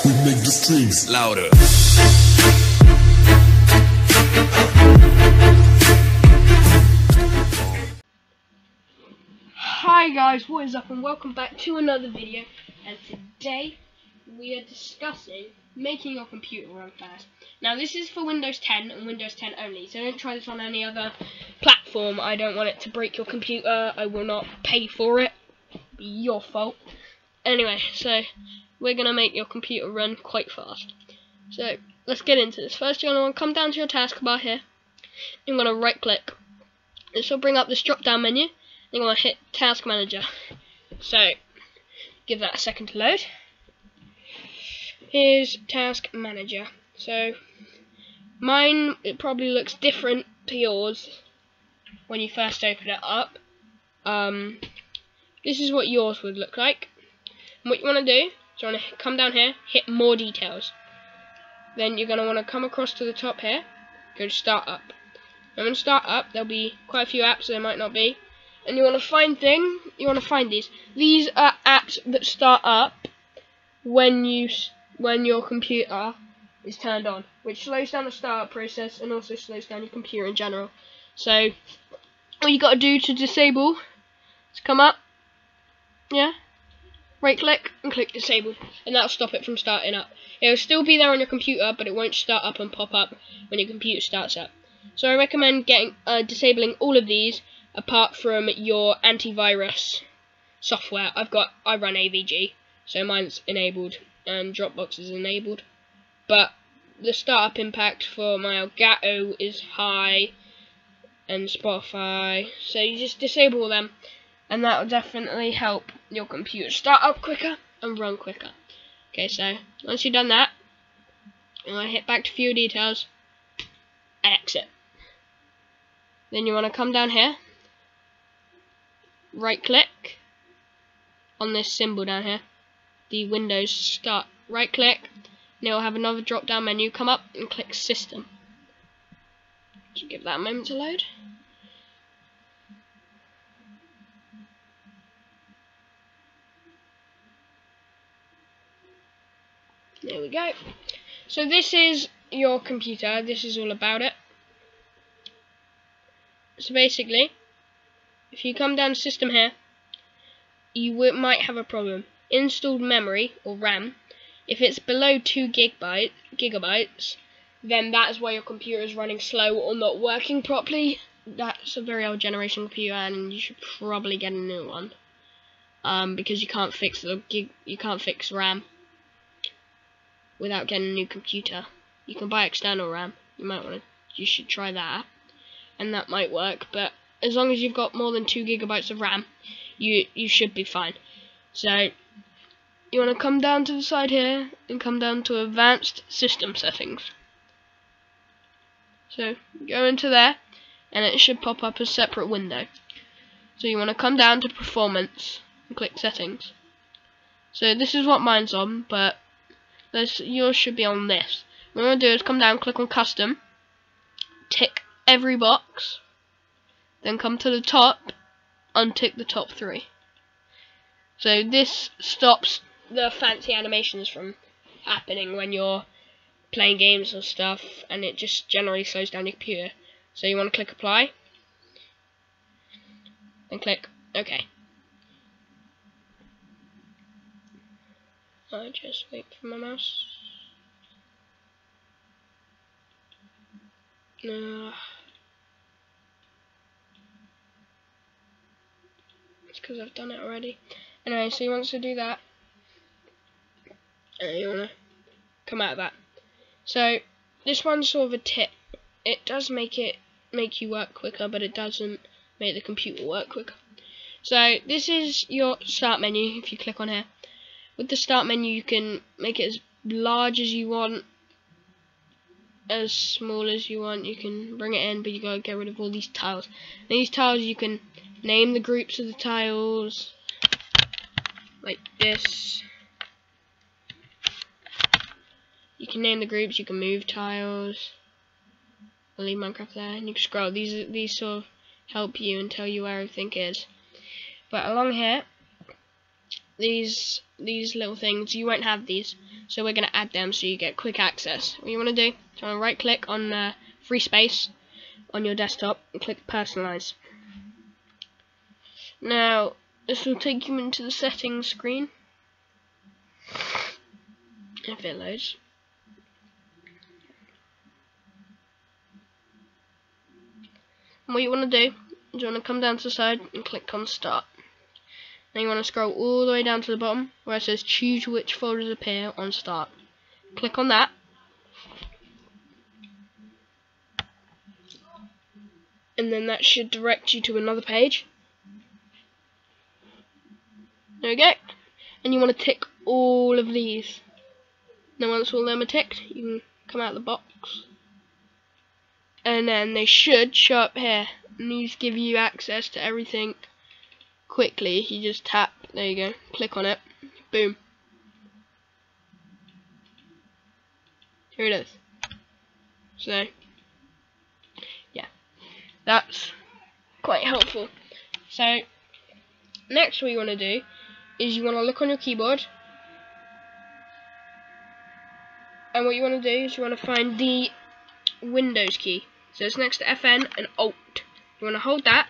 We make the strings louder. Hi guys, what is up and welcome back to another video, and today we are discussing making your computer run fast. Now this is for Windows 10 and Windows 10 only, so don't try this on any other platform. I don't want it to break your computer. I will not pay for it. It'll be your fault. Anyway, so we're going to make your computer run quite fast. So let's get into this. First you're going to come down to your taskbar here. You're going to right click. This will bring up this drop down menu. You're going to hit Task Manager. So give that a second to load. Here's Task Manager. So mine, it probably looks different to yours when you first open it up. This is what yours would look like. And what you want to do is you want to come down here, hit More Details. Then you're going to want to come across to the top here, go to Start Up. And when Start Up, there'll be quite a few apps, there might not be. And you want to find these. These are apps that start up when your computer is turned on, which slows down the startup process and also slows down your computer in general. So all you got to do to disable is come up, right click and click disable, and that'll stop it from starting up. It'll still be there on your computer, but it won't start up and pop up when your computer starts up. So I recommend disabling all of these, apart from your antivirus software. I run AVG, so mine's enabled and Dropbox is enabled. But the startup impact for my Elgato is high, and Spotify. So you just disable them, and that will definitely help your computer start up quicker and run quicker. Okay, so once you've done that, I'm going to hit back to View Details and exit. Then you want to come down here, right click on this symbol down here, the Windows Start, right click, and it'll have another drop down menu. Come up and click System. So give that a moment to load. There we go. So this is your computer, this is all about it. So basically, if you come down to System here, you might have a problem. Installed memory, or RAM, if it's below 2 gigabytes, then that's why your computer is running slow or not working properly. That's a very old generation computer, and you should probably get a new one, because you can't fix RAM without getting a new computer. You can buy external RAM. You should try that, and that might work. But as long as you've got more than 2 gigabytes of RAM, you should be fine. So you want to come down to the side here and come down to Advanced System Settings. So go into there, and it should pop up a separate window. So you want to come down to Performance and click Settings. So this is what mine's on, but yours should be on this. What I'm going to do is come down, click on Custom, tick every box, then come to the top, untick the top 3. So this stops the fancy animations from happening when you're playing games or stuff, and it just generally slows down your computer. So you want to click Apply and click OK. I just wait for my mouse. It's because I've done it already. Anyway, so you want to do that, and you want to come out of that. So this one's sort of a tip. It does make you work quicker, but it doesn't make the computer work quicker. So this is your start menu. If you click on here, with the start menu you can make it as large as you want, as small as you want. You can bring it in, but you gotta get rid of all these tiles. And these tiles, you can name the groups of the tiles like this. You can name the groups, you can move tiles. I'll leave Minecraft there, and you can scroll. These sort of help you and tell you where everything is. But along here, these little things, you won't have these. So we're going to add them so you get quick access. What you want to do, you want to right click on free space on your desktop and click personalize. Now this will take you into the settings screen if it loads. And what you want to do is you want to come down to the side and click on start. Then you want to scroll all the way down to the bottom where it says choose which folders appear on start. Click on that. And then that should direct you to another page. There we go. And you want to tick all of these. Then once all of them are ticked, you can come out of the box. And then they should show up here. And these give you access to everything quickly. If you just tap, there you go, click on it, boom. Here it is. So, yeah, that's quite helpful. So, next what you want to do is you want to look on your keyboard. And what you want to do is you want to find the Windows key. So it's next to FN and Alt. You want to hold that,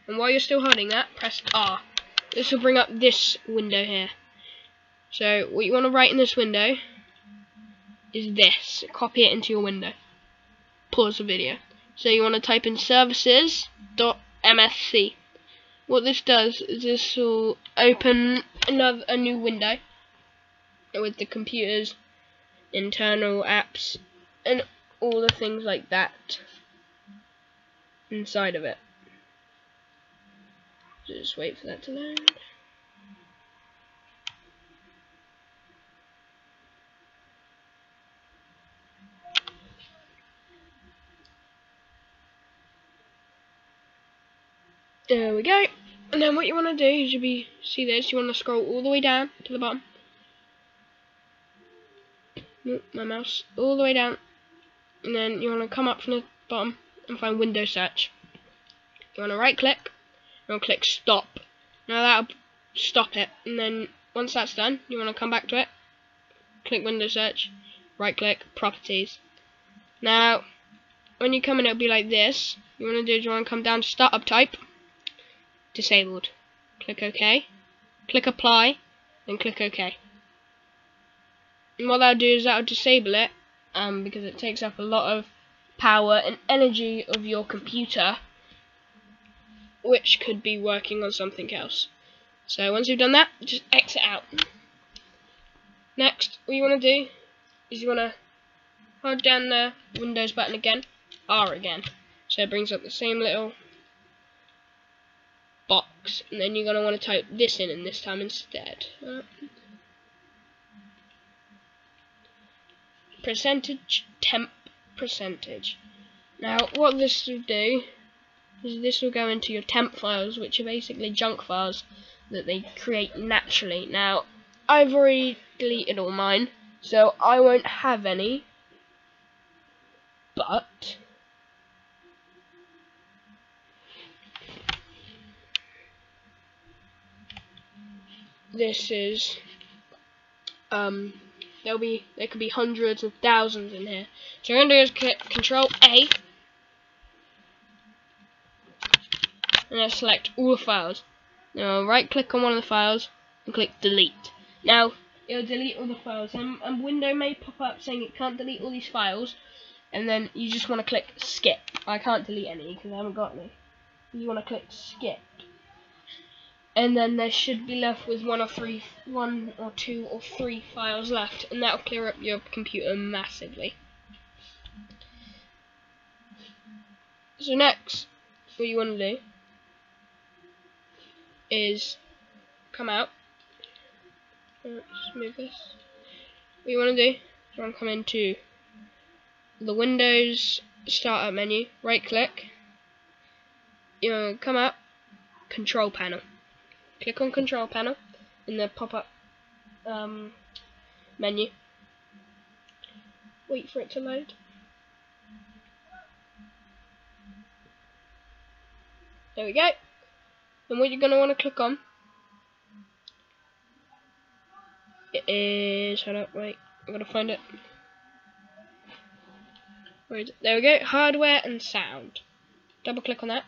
and while you're still holding that, press R. This will bring up this window here. So what you want to write in this window is this. Copy it into your window. Pause the video. So you want to type in services.msc. What this does is this will open a new window with the computer's internal apps and all the things like that inside of it. Just wait for that to load. There we go. And then what you want to do is see this, you want to scroll all the way down to the bottom. My mouse, all the way down. And then you want to come up from the bottom and find Windows Search. You want to right click and click stop. Now that'll stop it. And then once that's done, you want to come back to it, click Windows Search, right click, properties. Now when you come in, it'll be like this. You want to do is you want to come down to startup type, disabled. Click OK, click apply, then click OK. And what that'll do is that'll disable it, because it takes up a lot of power and energy of your computer, which could be working on something else. So once you've done that, just exit out. Next, what you want to do is you want to hold down the Windows button again, R again. So it brings up the same little box, and then you're going to want to type this in, and this time instead. Percentage temp percentage. Now what this will do is this will go into your temp files, which are basically junk files that they create naturally. Now I've already deleted all mine, so I won't have any, but this is there could be hundreds of thousands in here. So what I'm going to do is click Control A and then select all the files. Now right click on one of the files and click delete. Now it'll delete all the files, and a window may pop up saying it can't delete all these files, and then you just want to click skip. I can't delete any because I haven't got any. You want to click skip, and then there should be left with one or two or three files left, and that'll clear up your computer massively. So next, what you want to do is come out. Let's move this. What you want to do is you want to come into the Windows startup menu, right click, you want to come out, control panel. Click on control panel in the pop-up menu. Wait for it to load. There we go. And what you're going to want to click on is, hold up, wait, I've got to find it. Where is it? There we go. Hardware and sound. Double click on that.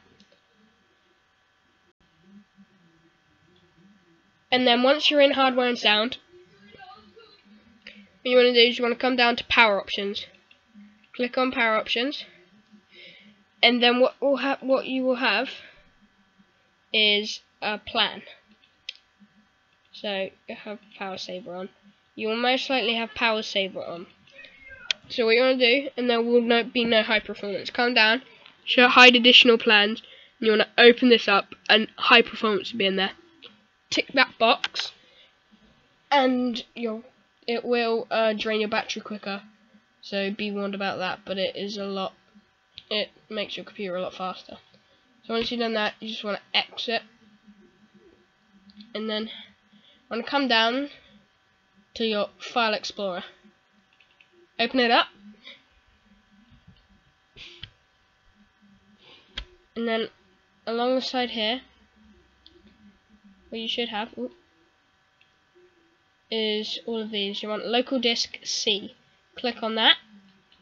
And then once you're in hardware and sound, what you want to do is you want to come down to power options. Click on power options. And then what you will have is a plan. So you have power saver on. You will most likely have power saver on. So what you want to do, and there will be no high performance. Come down, show hide additional plans, and you want to open this up, and high performance will be in there. Tick that box, and it will drain your battery quicker. So be warned about that. But it makes your computer a lot faster. So once you've done that, you just want to exit, and then want to come down to your File Explorer. Open it up, and then along the side here, what you should have is all of these. You want local disk C. Click on that,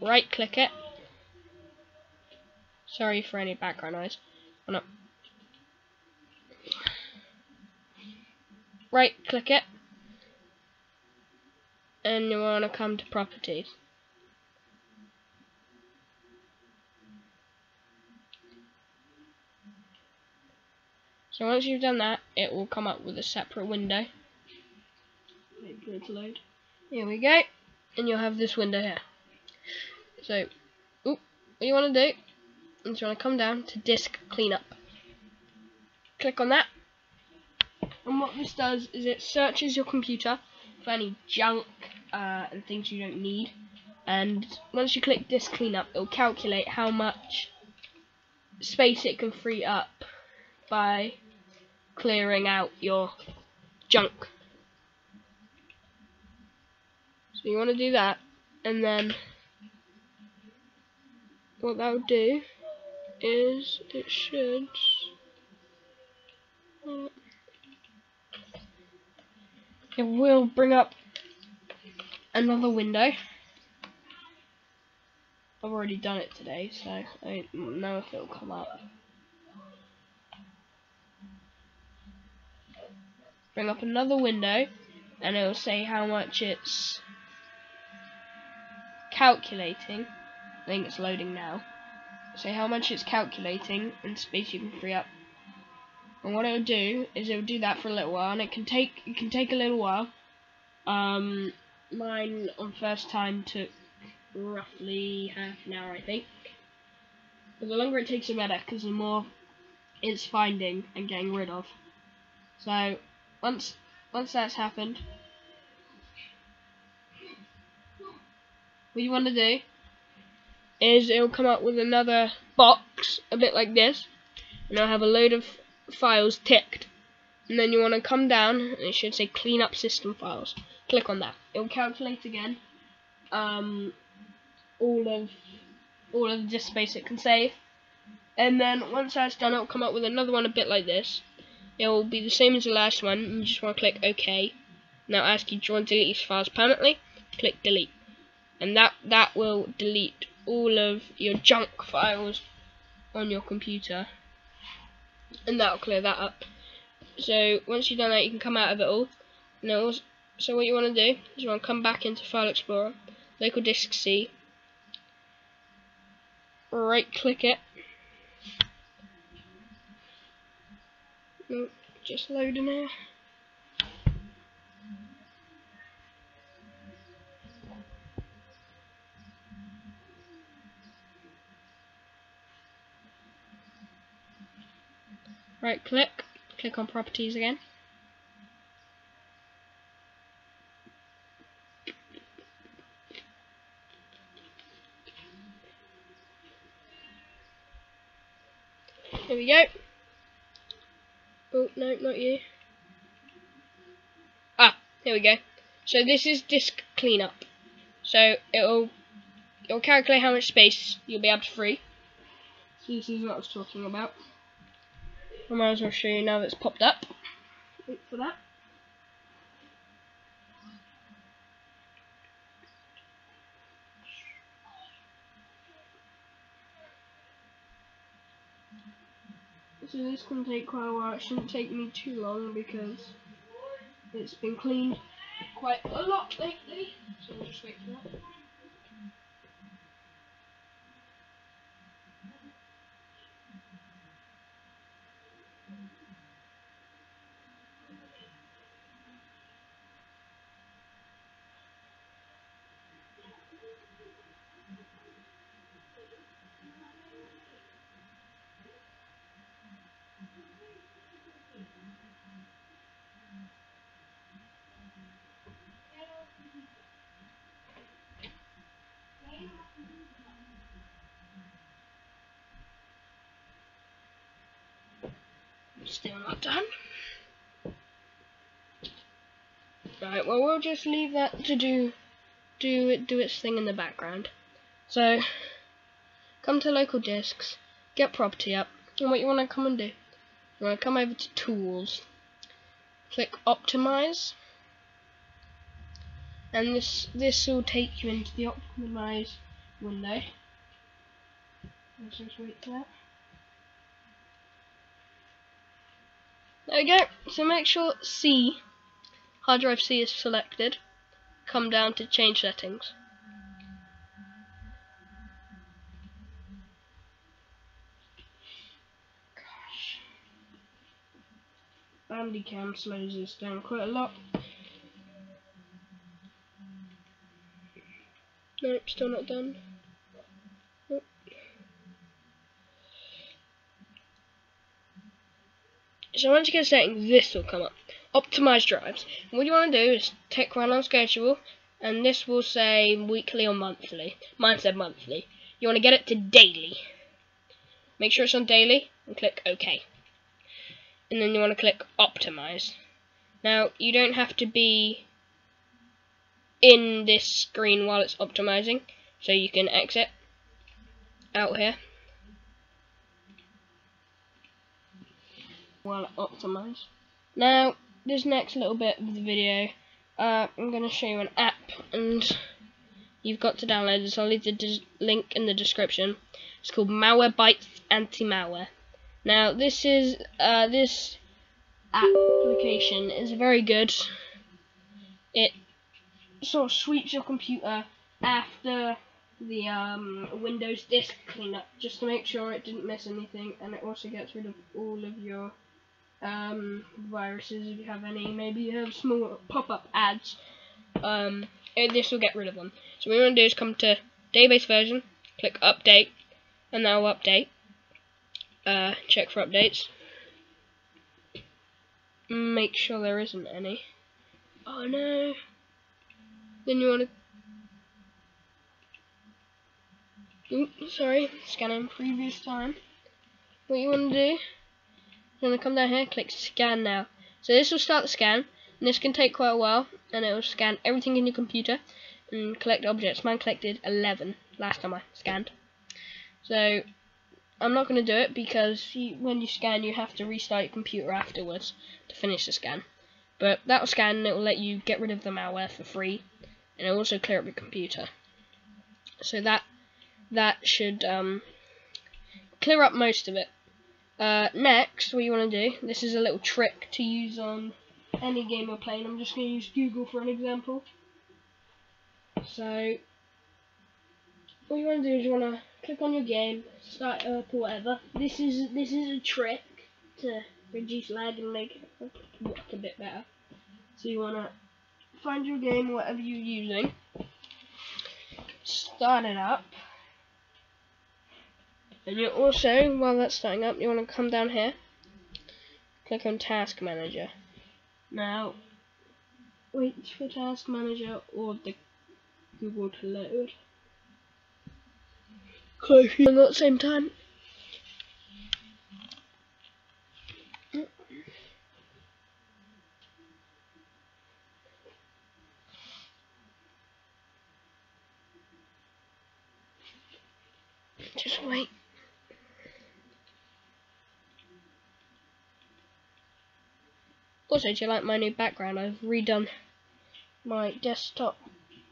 right click it. Sorry for any background noise. Right click it, and you want to come to properties. So once you've done that, it will come up with a separate window. Wait for it to load. Here we go, and you'll have this window here. So, what you want to do is you want to come down to disk cleanup. Click on that, and what this does is it searches your computer for any junk and things you don't need. And once you click disk cleanup, it will calculate how much space it can free up by clearing out your junk. So you want to do that, and then what that will do is it will bring up another window. I've already done it today, so I don't know if it'll come up. Bring up another window, and it will say how much it's calculating. I think it's loading now. Say how much it's calculating and space you can free up. And what it will do is it will do that for a little while, and it can take a little while. Mine on first time took roughly half an hour, I think. But the longer it takes, the better, because the more it's finding and getting rid of. So once that's happened, what you want to do is it will come up with another box, a bit like this, and it'll have a load of files ticked. And then you want to come down, and it should say clean up system files. Click on that. It will calculate again all of the disk space it can save. And then once that's done, it will come up with another one a bit like this. It will be the same as the last one. You just want to click OK. Now ask you, do you want to delete these files permanently? Click delete. And that will delete all of your junk files on your computer. And that will clear that up. So once you've done that, you can come out of it all. So what you want to do is you want to come back into File Explorer, local disk C, right click it. Just loading here. Right click on properties again. Here we go. Oh, no, not you. Here we go. So this is disk cleanup. So it'll calculate how much space you'll be able to free. So this is what I was talking about. I might as well show you now that it's popped up. Wait for that. So this can take quite a while. It shouldn't take me too long because it's been cleaned quite a lot lately. So we'll just wait for that. Still not done. Right, well we'll just leave that to do its thing in the background. So come to local disks, get property up, and what you want to come and do, you want to come over to tools, click optimize, and this will take you into the optimize window. Let's just wait for that. There we go. So make sure hard drive C is selected. Come down to change settings. Gosh. Bandicam slows this down quite a lot. Nope, still not done. Nope. So once you get settings, this will come up. Optimize drives. And what you want to do is tick run on schedule, and this will say weekly or monthly. Mine said monthly. You want to get it to daily. Make sure it's on daily and click OK. And then you want to click optimize. Now you don't have to be in this screen while it's optimizing, so you can exit out here while it optimizes. Now this next little bit of the video, I'm going to show you an app, and you've got to download this. I'll leave the link in the description. It's called MalwareBytes Anti-Malware. Now this application is very good. It sort of sweeps your computer after the Windows disk cleanup, just to make sure it didn't miss anything, and it also gets rid of all of your viruses if you have any. Maybe you have small pop-up ads. This will get rid of them. So what we want to do is come to database version, click update, and that will update. Check for updates. Make sure there isn't any. Oh no. Then you want to... Oops, sorry. Scanning previous time. What you want to do, you want to come down here, click scan now. So this will start the scan, and this can take quite a while, and it will scan everything in your computer and collect objects. Mine collected 11 last time I scanned. So I'm not going to do it because when you scan you have to restart your computer afterwards to finish the scan. But that will scan, and it will let you get rid of the malware for free, and it will also clear up your computer. So that should clear up most of it. Next, what you want to do, this is a little trick to use on any game you're playing. I'm just going to use Google for an example. So what you want to do is you want to click on your game, start it up or whatever. This is a trick to reduce lag and make it work a bit better. So you want to find your game, whatever you're using, start it up, and you also, while that's starting up, you want to come down here, click on Task Manager. Now wait for Task Manager or the Google to load. Close them at the same time. Just wait. Also, do you like my new background? I've redone my desktop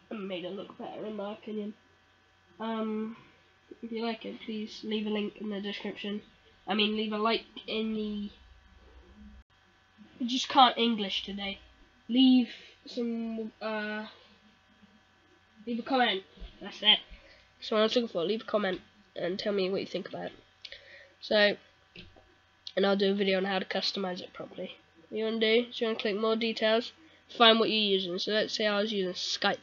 and made it look better in my opinion. If you like it, please leave a link in the description. I mean, leave a like in the... I just can't English today. Leave some, leave a comment. That's it. That's what I was looking for. Leave a comment and tell me what you think about it. So, and I'll do a video on how to customize it properly. What you want to do is you want to click more details, find what you're using. So let's say I was using Skype.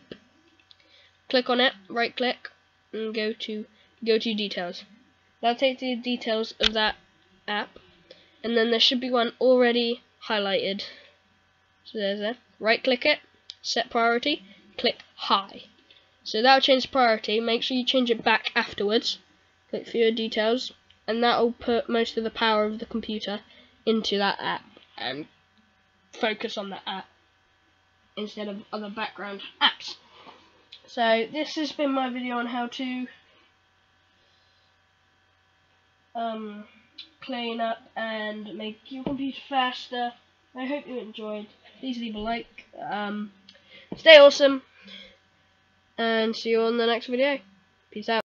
Click on it, right click, and go to details. That'll take the details of that app, and then there should be one already highlighted. So there's that. Right click it, set priority, click high. So that'll change the priority. Make sure you change it back afterwards. Click for your details, and that'll put most of the power of the computer into that app and focus on that app instead of other background apps. So this has been my video on how to clean up and make your computer faster. I hope you enjoyed. Please leave a like. Stay awesome, and see you on the next video. Peace out.